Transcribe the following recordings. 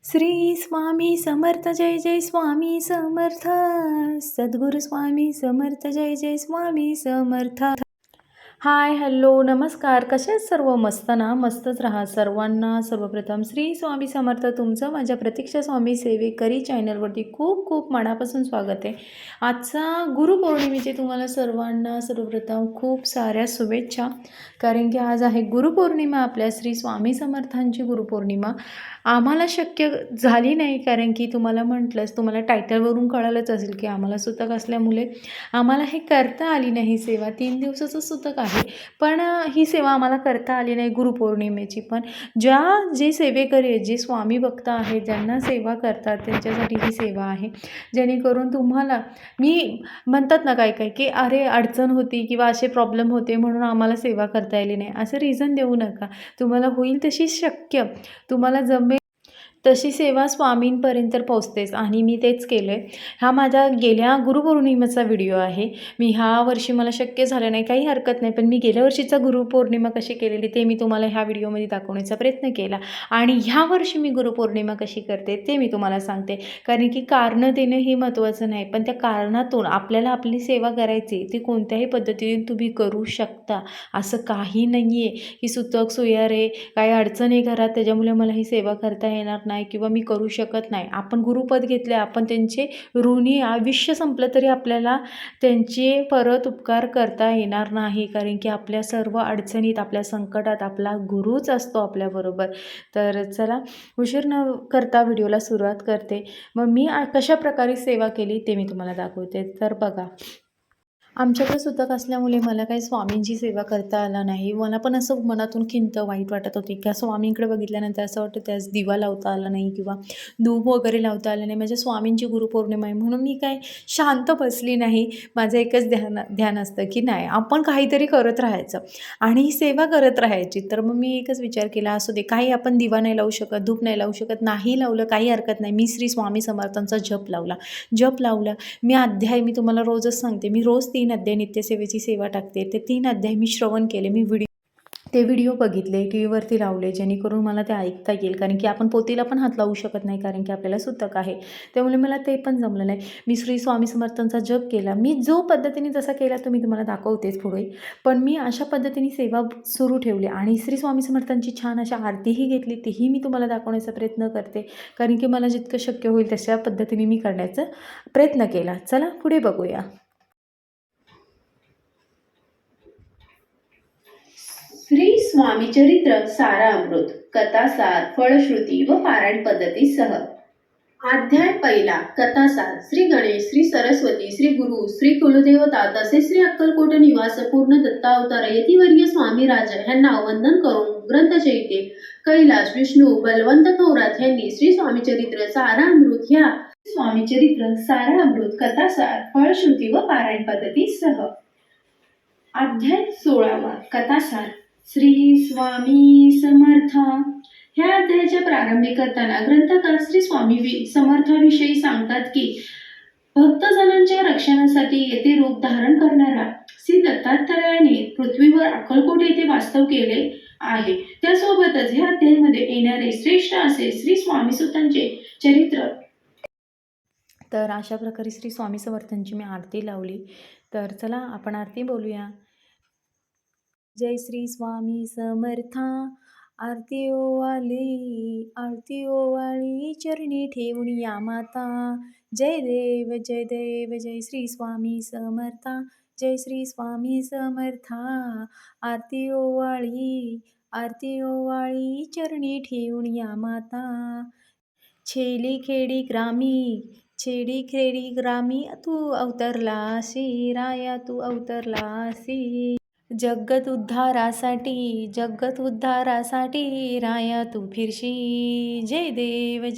श्री स्वामी समर्थ जय जय स्वामी समर्थ. सद्गुरु स्वामी समर्थ जय जय स्वामी समर्थ. हाय, hello, नमस्कार. कसे आहेत सर्व? मस्त ना? मस्तच राहा. सर्वांना सर्वप्रथम श्री स्वामी समर्थ तुमचं माझ्या प्रतीक्षा स्वामी सेवेकरी चॅनलवरती खूप खूप मनापासून स्वागत आहे. आजचा गुरुपौर्णिमेचे तुम्हाला सर्वांना सर्वप्रथम खूप साऱ्या शुभेच्छा. कारण की आज आहे गुरुपौर्णिमा, आपल्या श्री स्वामी समर्थांची गुरुपौर्णिमा. आम्हाला शक्य झाली नाही, कारण की तुम्हाला म्हटलंच, तुम्हाला टायटलवरून कळालंच असेल की आम्हाला सुतक असल्यामुळे आम्हाला हे करता आली नाही सेवा. 3 दिवसाचं सुतक आहे, पण ही सेवा आम्हाला करता आली नाही गुरुपौर्णिमेची. पण जे सेवेकरी आहेत, जे स्वामी भक्त आहेत, ज्यांना सेवा करतात त्यांच्यासाठी ही सेवा आहे. जेणेकरून तुम्हाला मी म्हणतात ना काय की अरे अडचण होती किंवा असे प्रॉब्लेम होते म्हणून आम्हाला सेवा करता आली नाही, असं रिझन देऊ नका. तुम्हाला होईल तशी शक्य, तुम्हाला जमेल तशी सेवा स्वामींपर्यंत पोहोचतेच, आणि मी तेच केलं आहे. हा माझ्या गेल्या गुरुपौर्णिमेचा व्हिडिओ आहे. मी ह्या वर्षी मला शक्य झालं नाही, काही हरकत नाही, पण मी गेल्या वर्षीचा गुरुपौर्णिमा कशी केलेली ते मी तुम्हाला ह्या व्हिडिओमध्ये दाखवण्याचा प्रयत्न केला. आणि ह्या वर्षी मी गुरुपौर्णिमा कशी करते ते मी तुम्हाला सांगते. कारण की कारणं देणं हे महत्त्वाचं नाही, पण त्या कारणातून आपल्याला आपली सेवा करायची ती कोणत्याही पद्धतीने तुम्ही करू शकता. असं काही नाही आहे की सुतक सुयारे काही अडचण आहे घरात त्याच्यामुळे मला ही सेवा करता येणार नाही किंवा मी करू शकत नाही. आपण गुरुपद घेतले, आपण त्यांचे ऋणी आयुष्य संपलं तरी आपल्याला त्यांचे परत उपकार करता येणार नाही. कारण की आपल्या सर्व अडचणीत, आपल्या संकटात आपला गुरुच असतो आपल्याबरोबर. तर चला, उशीर न करता व्हिडिओला सुरुवात करते. मग मी कशा प्रकारे सेवा केली ते मी तुम्हाला दाखवते. तर बघा, आमच्याकडे सुतक असल्यामुळे मला काही स्वामींची सेवा करता आला नाही. मला पण असं मनातून खिंत वाईट वाटत होती की स्वामींकडे बघितल्यानंतर असं वाटतं त्यास दिवा लावता आला नाही किंवा धूप वगैरे लावता आला नाही. माझ्या स्वामींची गुरुपौर्णिमा आहे म्हणून मी काय शांत बसली नाही. माझं एकच ध्यान असतं की नाही, आपण काहीतरी करत राहायचं आणि सेवा करत राहायची. तर मग मी एकच विचार केला, असू दे, काही आपण दिवा नाही लावू शकत, धूप नाही लावू शकत, नाही लावलं काही हरकत नाही. मी श्री स्वामी समर्थांचा जप लावला. मी तुम्हाला रोजच सांगते, मी रोज 3 अध्याय नित्यसेवेची सेवा टाकते. ते 3 अध्याय मी श्रवण केले. मी व्हिडिओ बघितले, टी व्हीवरती लावले, जेणेकरून मला ते ऐकता येईल. कारण की आपण पोथीला पण हात लावू शकत नाही, कारण की आपल्याला सुतक आहे. त्यामुळे मला ते पण जमलं नाही. मी श्री स्वामी समर्थांचा जप केला. मी जो पद्धतीने जसा केला तो मी तुम्हाला दाखवतेच पुढे. पण मी अशा पद्धतीने सेवा सुरू ठेवली आणि श्री स्वामी समर्थांची छान अशा आरतीही घेतली, तीही मी तुम्हाला दाखवण्याचा प्रयत्न करते. कारण की मला जितकं शक्य होईल तशा पद्धतीने मी करण्याचा प्रयत्न केला. चला पुढे बघूया. श्री स्वामी चरित्र सारामृत कथासार फळश्रुती व पारायण पद्धतीसह. अध्याय पहिला. कथासार. श्री गणेश, श्री सरस्वती, श्री गुरु, श्री कुलदेवता तसेच श्री अक्कलकोट निवास पूर्ण दत्तावतार यतिवर्य स्वामी राजा यांना वंदन करून ग्रंथचैत्य कैलास विष्णू बलवंत थोरात यांनी श्री स्वामी चरित्र सारामृत ह्या स्वामी चरित्र सारामृत कथासार फळश्रुती व पारायण पद्धतीसह. अध्याय 16वा. कथासार. श्री स्वामी समर्थ. ह्या अध्यायाच्या प्रारंभी करताना ग्रंथकार श्री स्वामी समर्थाविषयी सांगतात की भक्तजनांच्या रक्षणासाठी येथे रूप धारण करणारा श्री दत्तात्रयाने पृथ्वीवर अक्कलकोट येथे वास्तव केले आहे. त्यासोबतच ह्या अध्यायामध्ये येणारे श्रेष्ठ असे श्री स्वामी सुतांचे चरित्र. तर अशा प्रकारे श्री स्वामी समर्थांची मी आरती लावली. तर चला आपण आरती बोलूया. जय श्री स्वामी समर्था. आरती ओवाळी चरणी ठेवून या माता. जय देव जय श्री स्वामी समर्था. जय श्री स्वामी समर्था. आरती ओवाळी चरणी ठेवून या माता. छेडी खेडी ग्रामी तू अवतरलासी राया, तू अवतरलासी. जगत उद्धारासाठी राया तू फिरशी. जय देव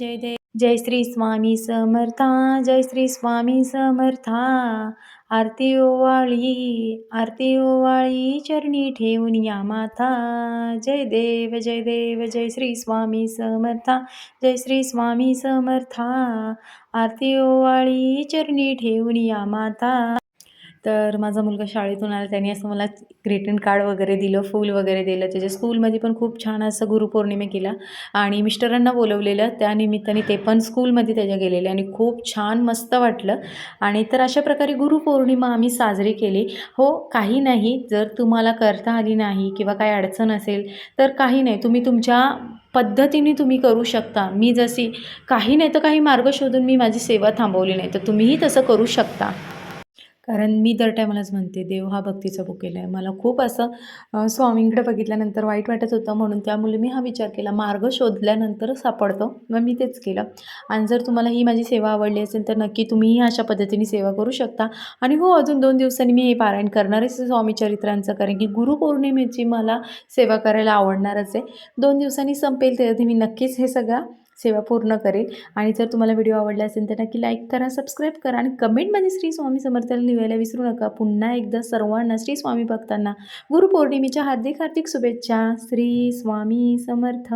जय श्री स्वामी समर्था. जय श्री स्वामी समर्था. आरती ओवाळी चरणी ठेवून या माता. जय देव जय श्री स्वामी समर्था. जय श्री स्वामी समर्था. आरती ओवाळी चरणी ठेवून या माता. तर माझा मुलगा शाळेतून आला, त्याने असं मला ग्रीटिंग कार्ड वगैरे दिलं, फूल वगैरे दिलं. त्याच्या स्कूलमध्ये पण खूप छान असं गुरुपौर्णिमा केला आणि मिस्टरांना बोलवलेलं, त्यानिमित्ताने ते पण स्कूलमध्ये त्याच्या गेलेले आणि खूप छान मस्त वाटलं. आणि तर अशा प्रकारे गुरुपौर्णिमा आम्ही साजरी केली. हो, काही नाही, जर तुम्हाला करता आली नाही किंवा काही अडचण असेल तर काही नाही, तुम्ही तुमच्या पद्धतीने तुम्ही करू शकता. मी जशी काही नाही तर काही मार्ग शोधून मी माझी सेवा थांबवली नाही, तर तुम्हीही तसं करू शकता. कारण मी दर टायमालाच म्हणते, देव हा भक्तीचा भुकेला आहे. मला खूप असं स्वामींकडे बघितल्यानंतर वाईट वाटत होतं, म्हणून त्यामुळे मी हा विचार केला, मार्ग शोधल्यानंतर सापडतो. मग मी तेच केलं. आणि जर तुम्हाला ही माझी सेवा आवडली असेल तर नक्की तुम्हीही अशा पद्धतीने सेवा करू शकता. आणि हो, अजून 2 दिवसांनी मी हे पारायण करणारच आहे स्वामी चरित्रांचं, कारण की गुरुपौर्णिमेची मला सेवा करायला आवडणारच आहे. 2 दिवसांनी संपेल तेव्हा मी नक्कीच हे सगळं सेवा पूर्ण करेल. आणि जर तुम्हाला व्हिडिओ आवडला असेल तर नक्की लाईक करा, सबस्क्राईब करा आणि कमेंटमध्ये श्री स्वामी समर्थाला लिहायला विसरू नका. पुन्हा एकदा सर्वांना, श्री स्वामी भक्तांना गुरुपौर्णिमेच्या हार्दिक हार्दिक शुभेच्छा. श्री स्वामी समर्थ.